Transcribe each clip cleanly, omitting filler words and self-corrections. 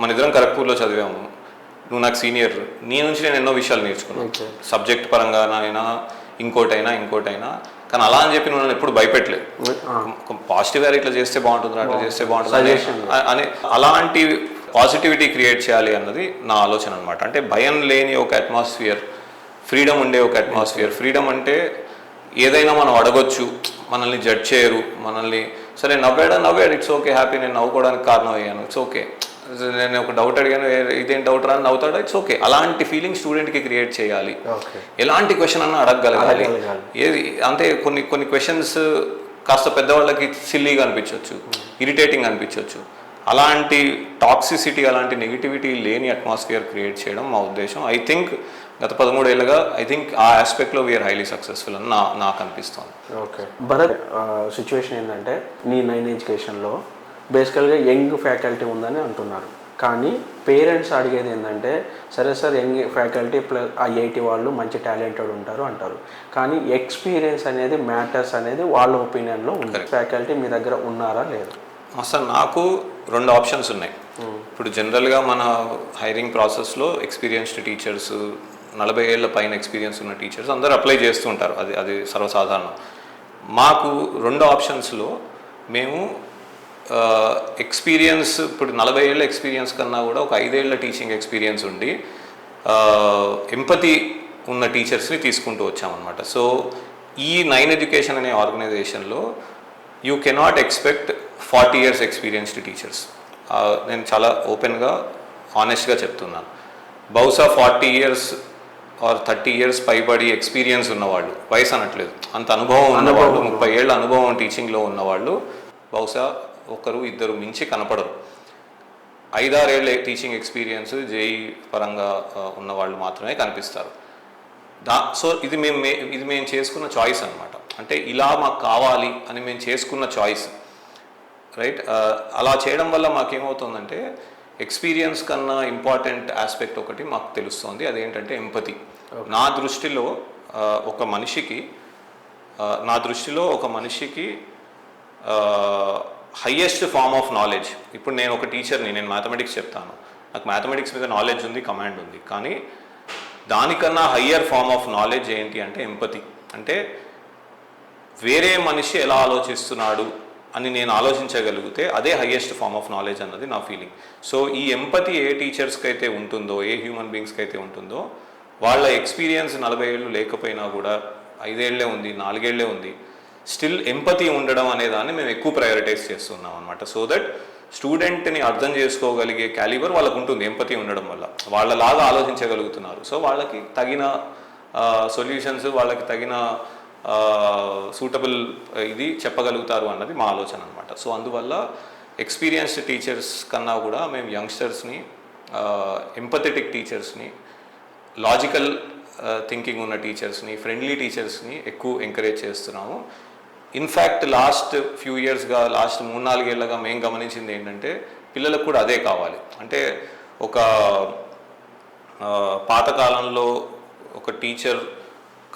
మన ఇద్దరం ఖరగ్పూర్లో చదివాము, నువ్వు నాకు సీనియర్, నీ నుంచి నేను ఎన్నో విషయాలు నేర్చుకున్నాను, సబ్జెక్ట్ పరంగానైనా ఇంకోటైనా. కానీ అలా అని చెప్పి నువ్వు ఎప్పుడు భయపెట్టలేదు. పాజిటివ్గా ఇట్లా చేస్తే బాగుంటుంది, అట్లా చేస్తే బాగుంటుంది అని అలాంటి పాజిటివిటీ క్రియేట్ చేయాలి అన్నది నా ఆలోచన అనమాట. అంటే భయం లేని ఒక అట్మాస్ఫియర్, ఫ్రీడమ్ ఉండే ఒక అట్మాస్ఫియర్. ఫ్రీడమ్ అంటే ఏదైనా మనం అడగొచ్చు, మనల్ని జడ్జ్ చేయరు, మనల్ని సరే నవ్వాడు ఇట్స్ ఓకే, హ్యాపీ, నేను నవ్వుకోవడానికి కారణం అయ్యాను, ఇట్స్ ఓకే. నేను ఒక డౌట్ అడిగాను, ఇదేం డౌట్ రా అని నవ్వుతాడా, ఇట్స్ ఓకే. అలాంటి ఫీలింగ్ స్టూడెంట్కి క్రియేట్ చేయాలి. ఎలాంటి క్వశ్చన్ అన్నా అడగగలగాలి. ఏది అంటే కొన్ని క్వశ్చన్స్ కాస్త పెద్దవాళ్ళకి సిల్లీగా అనిపించవచ్చు, ఇరిటేటింగ్ అనిపించవచ్చు. అలాంటి టాక్సిసిటీ, అలాంటి నెగిటివిటీ లేని అట్మాస్ఫియర్ క్రియేట్ చేయడం మా ఉద్దేశం. ఐ థింక్ గత 13 ఏళ్ళుగా ఆ ఆస్పెక్ట్లో వీఆర్ హైలీ సక్సెస్ఫుల్ అని నాకు అనిపిస్తుంది. ఓకే భరత్, సిచ్యువేషన్ ఏంటంటే నీ 9 ఎడ్యుకేషన్లో బేసికల్గా యంగ్ ఫ్యాకల్టీ ఉందని అంటున్నారు, కానీ పేరెంట్స్ అడిగేది ఏంటంటే సరే sir young faculty plus IIT వాళ్ళు మంచి టాలెంటెడ్ ఉంటారు అంటారు, కానీ ఎక్స్పీరియన్స్ అనేది మ్యాటర్స్ అనేది వాళ్ళ ఒపీనియన్లో ఉంది. ఫ్యాకల్టీ మీ దగ్గర ఉన్నారా లేదు? అసలు నాకు 2 ఆప్షన్స్ ఉన్నాయి. ఇప్పుడు జనరల్గా మన హైరింగ్ ప్రాసెస్లో ఎక్స్పీరియన్స్డ్ టీచర్స్, 40 ఏళ్ళ పైన ఎక్స్పీరియన్స్ ఉన్న టీచర్స్ అందరూ అప్లై చేస్తూ ఉంటారు, అది సర్వసాధారణం. మాకు 2 ఆప్షన్స్లో మేము ఎక్స్పీరియన్స్, ఇప్పుడు 40 ఏళ్ళ ఎక్స్పీరియన్స్ కన్నా కూడా ఒక 5 ఏళ్ళ టీచింగ్ ఎక్స్పీరియన్స్ ఉండి ఎంపతి ఉన్న టీచర్స్ని తీసుకుంటూ వచ్చామన్నమాట. సో ఈ 9 ఎడ్యుకేషన్ అనే ఆర్గనైజేషన్లో you cannot expect 40 years experienced teachers. నేను చాలా ఓపెన్గా ఆనెస్ట్గా చెప్తున్నాను. బహుశా 40 years ఆర్ 30 years పైబడి ఎక్స్పీరియన్స్ ఉన్నవాళ్ళు, వయసు అనట్లేదు, అంత అనుభవం ఉన్నవాళ్ళు, 30 ఏళ్ళ అనుభవం టీచింగ్లో ఉన్నవాళ్ళు బహుశా 1-2 మించి కనపడరు. 5-6 ఏళ్ళ టీచింగ్ ఎక్స్పీరియన్స్ JEE పరంగా ఉన్నవాళ్ళు మాత్రమే కనిపిస్తారు. సో ఇది మేము చేసుకున్న చాయిస్ అనమాట. అంటే ఇలా మాకు కావాలి అని మేము చేసుకున్న చాయిస్, రైట్. అలా చేయడం వల్ల మాకేమవుతుందంటే ఎక్స్పీరియన్స్ కన్నా ఇంపార్టెంట్ ఆస్పెక్ట్ ఒకటి మాకు తెలుస్తుంది, అదేంటంటే ఎంపతి. నా దృష్టిలో ఒక మనిషికి హయ్యెస్ట్ ఫార్మ్ ఆఫ్ నాలెడ్జ్, ఇప్పుడు నేను ఒక టీచర్ని, నేను మ్యాథమెటిక్స్ చెప్తాను, నాకు మ్యాథమెటిక్స్ మీద నాలెడ్జ్ ఉంది, కమాండ్ ఉంది, కానీ దానికన్నా హయ్యర్ ఫార్మ్ ఆఫ్ నాలెడ్జ్ ఏంటి అంటే ఎంపతి. అంటే వేరే మనిషి ఎలా ఆలోచిస్తున్నాడు అని నేను ఆలోచించగలిగితే అదే హయ్యెస్ట్ ఫార్మ్ ఆఫ్ నాలెడ్జ్ అన్నది నా ఫీలింగ్. సో ఈ ఎంపతి ఏ టీచర్స్కి అయితే ఉంటుందో, ఏ హ్యూమన్ బీయింగ్స్కి అయితే ఉంటుందో, వాళ్ళ ఎక్స్పీరియన్స్ 40 ఏళ్ళు లేకపోయినా కూడా 5 ఏళ్లే ఉంది, 4 ఏళ్లే ఉంది, స్టిల్ ఎంపతి ఉండడం అనే దాన్ని మేము ఎక్కువ ప్రయారిటైజ్ చేస్తున్నాం అనమాట. సో దట్ స్టూడెంట్ని అర్థం చేసుకోగలిగే క్యాలిబర్ వాళ్ళకు ఉంటుంది ఎంపతి ఉండడం వల్ల, వాళ్ళలాగా ఆలోచించగలుగుతున్నారు. సో వాళ్ళకి తగిన సొల్యూషన్స్, వాళ్ళకి తగిన సూటబుల్ ఇది చెప్పగలుగుతారు అన్నది మా ఆలోచన అనమాట. సో అందువల్ల ఎక్స్పీరియన్స్డ్ టీచర్స్ కన్నా కూడా మేము యంగ్స్టర్స్ని, ఎంపథెటిక్ టీచర్స్ని, లాజికల్ థింకింగ్ ఉన్న టీచర్స్ని, ఫ్రెండ్లీ టీచర్స్ని ఎక్కువ ఎంకరేజ్ చేస్తున్నాము. ఇన్ఫ్యాక్ట్ లాస్ట్ ఫ్యూ ఇయర్స్గా, లాస్ట్ 3-4 ఏళ్ళగా మేము గమనించింది ఏంటంటే పిల్లలకు కూడా అదే కావాలి. అంటే ఒక పాతకాలంలో ఒక టీచర్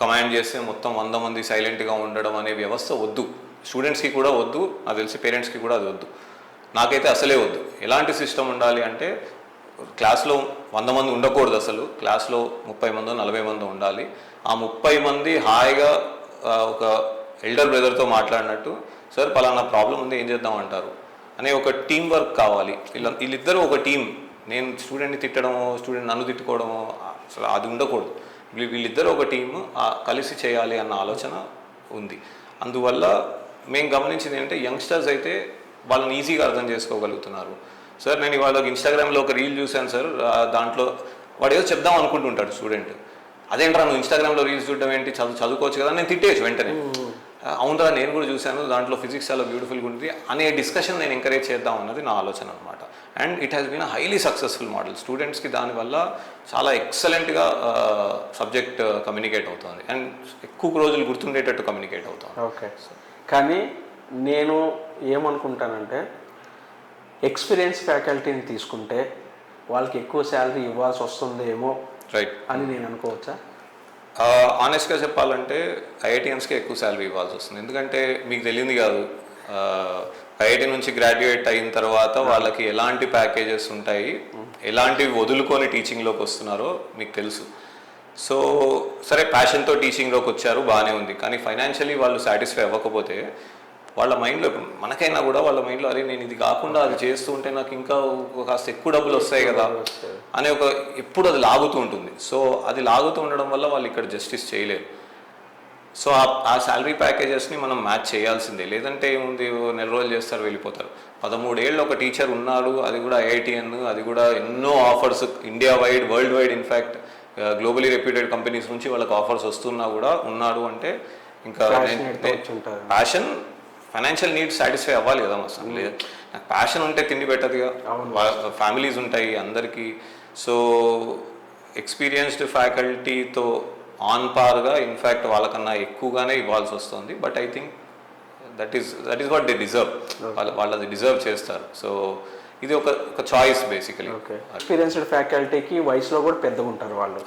కమాండ్ చేస్తే మొత్తం 100 మంది సైలెంట్గా ఉండడం అనే వ్యవస్థ వద్దు, స్టూడెంట్స్కి కూడా వద్దు, నాకు తెలిసి పేరెంట్స్కి కూడా అది వద్దు, నాకైతే అసలే వద్దు. ఎలాంటి సిస్టమ్ ఉండాలి అంటే క్లాస్లో 100 మంది ఉండకూడదు, అసలు క్లాస్లో 30 మందో 40 మందో ఉండాలి. ఆ 30 మంది హాయిగా ఒక ఎల్డర్ బ్రదర్తో మాట్లాడినట్టు, సార్ పలానా ప్రాబ్లం ఉంది, ఏం చేద్దాం అంటారు అనే ఒక టీం వర్క్ కావాలి. వీళ్ళిద్దరూ ఒక టీం, నేను స్టూడెంట్ని తిట్టడమో, స్టూడెంట్ నన్ను తిట్టుకోవడమో అసలు అది ఉండకూడదు. వీళ్ళిద్దరూ ఒక టీము కలిసి చేయాలి అన్న ఆలోచన ఉంది. అందువల్ల మేము గమనించింది ఏంటంటే యంగ్స్టర్స్ అయితే వాళ్ళని ఈజీగా అర్థం చేసుకోగలుగుతున్నారు. సార్ నేను ఇవాళ ఇన్స్టాగ్రామ్లో ఒక రీల్ చూశాను సార్, దాంట్లో వాడు ఏదో చెప్దాం అనుకుంటుంటాడు స్టూడెంట్, అదేంట్రా నువ్వు ఇన్స్టాగ్రామ్లో రీల్స్ చూడడం ఏంటి, చదువుకోవచ్చు కదా, నేను తిట్టేయచ్చు వెంటనే. అవునరా నేను కూడా చూశాను, దాంట్లో ఫిజిక్స్ చాలా బ్యూటిఫుల్గా ఉంటుంది అనే డిస్కషన్ నేను ఎంకరేజ్ చేద్దాం అన్నది నా ఆలోచన అనమాట. And it has been a highly successful model. స్టూడెంట్స్కి దానివల్ల చాలా ఎక్సలెంట్గా సబ్జెక్ట్ కమ్యూనికేట్ అవుతుంది అండ్ ఎక్కువ రోజులు గుర్తుండేటట్టు కమ్యూనికేట్ అవుతుంది. ఓకే, కానీ నేను ఏమనుకుంటానంటే ఎక్స్పీరియన్స్ ఫ్యాకల్టీని తీసుకుంటే వాళ్ళకి ఎక్కువ శాలరీ ఇవ్వాల్సి వస్తుందేమో రైట్ అని నేను అనుకోవచ్చా? ఆనెస్ట్గా చెప్పాలంటే IITiansకే ఎక్కువ శాలరీ ఇవ్వాల్సి వస్తుంది. ఎందుకంటే మీకు తెలియదు కాదు, ఐఐటి నుంచి గ్రాడ్యుయేట్ అయిన తర్వాత వాళ్ళకి ఎలాంటి ప్యాకేజెస్ ఉంటాయి, ఎలాంటివి వదులుకొని టీచింగ్లోకి వస్తున్నారో మీకు తెలుసు. సో సరే ప్యాషన్తో టీచింగ్లోకి వచ్చారు, బాగానే ఉంది. కానీ ఫైనాన్షియలీ వాళ్ళు సాటిస్ఫై అవ్వకపోతే వాళ్ళ మైండ్లో, మనకైనా కూడా వాళ్ళ మైండ్లో అరే నేను ఇది కాకుండా అది చేస్తూ ఉంటే నాకు ఇంకా కాస్త ఎక్కువ డబ్బులు వస్తాయి కదా అనే ఒక ఎప్పుడు అది లాగుతూ ఉంటుంది. సో అది లాగుతూ ఉండడం వల్ల వాళ్ళు ఇక్కడ జస్టిస్ చేయలేరు. సో ఆ శాలరీ ప్యాకేజెస్ని మనం మ్యాచ్ చేయాల్సిందే. లేదంటే ఏముంది, నెల రోజులు చేస్తారు వెళ్ళిపోతారు. 13 ఏళ్ళు ఒక టీచర్ ఉన్నాడు, అది కూడా ఐఐటిఎన్, అది కూడా ఎన్నో offers India wide, world wide, in fact globally reputed companies నుంచి వాళ్ళకి ఆఫర్స్ వస్తున్నా కూడా ఉన్నాడు అంటే ఇంకా ప్యాషన్, ఫైనాన్షియల్ నీడ్స్ సాటిస్ఫై అవ్వాలి కదా అసలు. లేదు నాకు ప్యాషన్ ఉంటే తిండి పెట్టదుగా, ఫ్యామిలీస్ ఉంటాయి అందరికీ. సో ఎక్స్పీరియన్స్డ్ ఫ్యాకల్టీతో ఆన్ పార్గా ఇన్ఫ్యాక్ట్ వాళ్ళకన్నా ఎక్కువగానే ఇవ్వాల్సి వస్తుంది. But I think that is what they deserve. వాళ్ళు అది డిజర్వ్ చేస్తారు. సో ఇది ఒక చాయిస్ బేసికలీ. ఎక్స్పీరియన్స్డ్ ఫ్యాకల్టీకి వయసులో కూడా పెద్దగా ఉంటారు వాళ్ళు.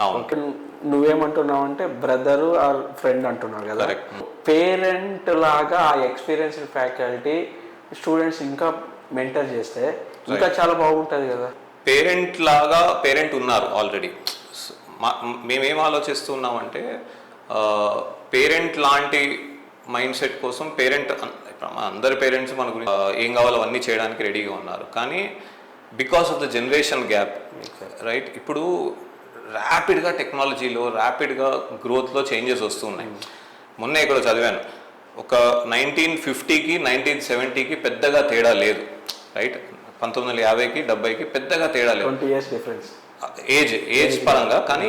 నువ్వేమంటున్నావు అంటే బ్రదరు ఆర్ ఫ్రెండ్ అంటున్నావు కదా, పేరెంట్ లాగా ఆ ఎక్స్పీరియన్స్డ్ ఫ్యాకల్టీ స్టూడెంట్స్ ఇంకా మెంటర్ చేస్తే ఇంకా చాలా బాగుంటుంది కదా. పేరెంట్ లాగా పేరెంట్ ఉన్నారు ఆల్రెడీ. మేమేం ఆలోచిస్తున్నామంటే పేరెంట్ లాంటి మైండ్ సెట్ కోసం అందరి పేరెంట్స్ మన గురించి ఏం కావాలో అవన్నీ చేయడానికి రెడీగా ఉన్నారు. కానీ because of the generation gap, right, ఇప్పుడు ర్యాపిడ్గా టెక్నాలజీలో ర్యాపిడ్గా గ్రోత్లో చేంజెస్ వస్తున్నాయి. మొన్న ఇక్కడ చదివాను, ఒక 1950కి 1970కి పెద్దగా తేడా లేదు, రైట్. 1950కి 70కి పెద్దగా తేడా లేదు, 20 years difference ఏజ్ పరంగా. కానీ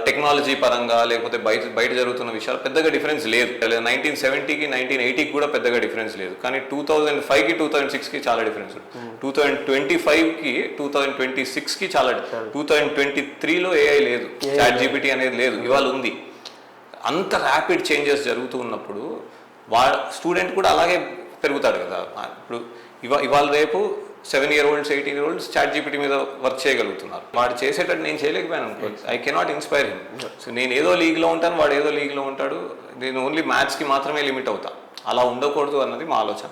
టెక్నాలజీ పరంగా లేకపోతే బయట జరుగుతున్న విషయాలు పెద్దగా డిఫరెన్స్ లేదు. 1970కి 1980కి కూడా పెద్దగా డిఫరెన్స్ లేదు. కానీ 2005కి 2006కి చాలా డిఫరెన్స్ ఉంది. 2025కి 2026కి చాలా, 2023లో ఏఐ లేదు, చాట్ జీపీటీ అనేది లేదు, ఇవాళ ఉంది. అంత ర్యాపిడ్ చేంజెస్ జరుగుతూ ఉన్నప్పుడు స్టూడెంట్ కూడా అలాగే పెరుగుతాడు కదా. ఇప్పుడు ఇవాళ రేపు 7-year-olds 18-year-olds చాట్ జీపీటీ మీద వర్క్ చేయగలుగుతున్నారు. వాడు చేసేటట్టు నేను చేయలేకపోయాను అనుకో, I cannot inspire him. So నేను ఏదో లీగ్లో ఉంటాను, వాడు ఏదో లీగ్లో ఉంటాడు, నేను ఓన్లీ మ్యాథ్స్కి మాత్రమే లిమిట్ అవుతా. అలా ఉండకూడదు అన్నది మా ఆలోచన.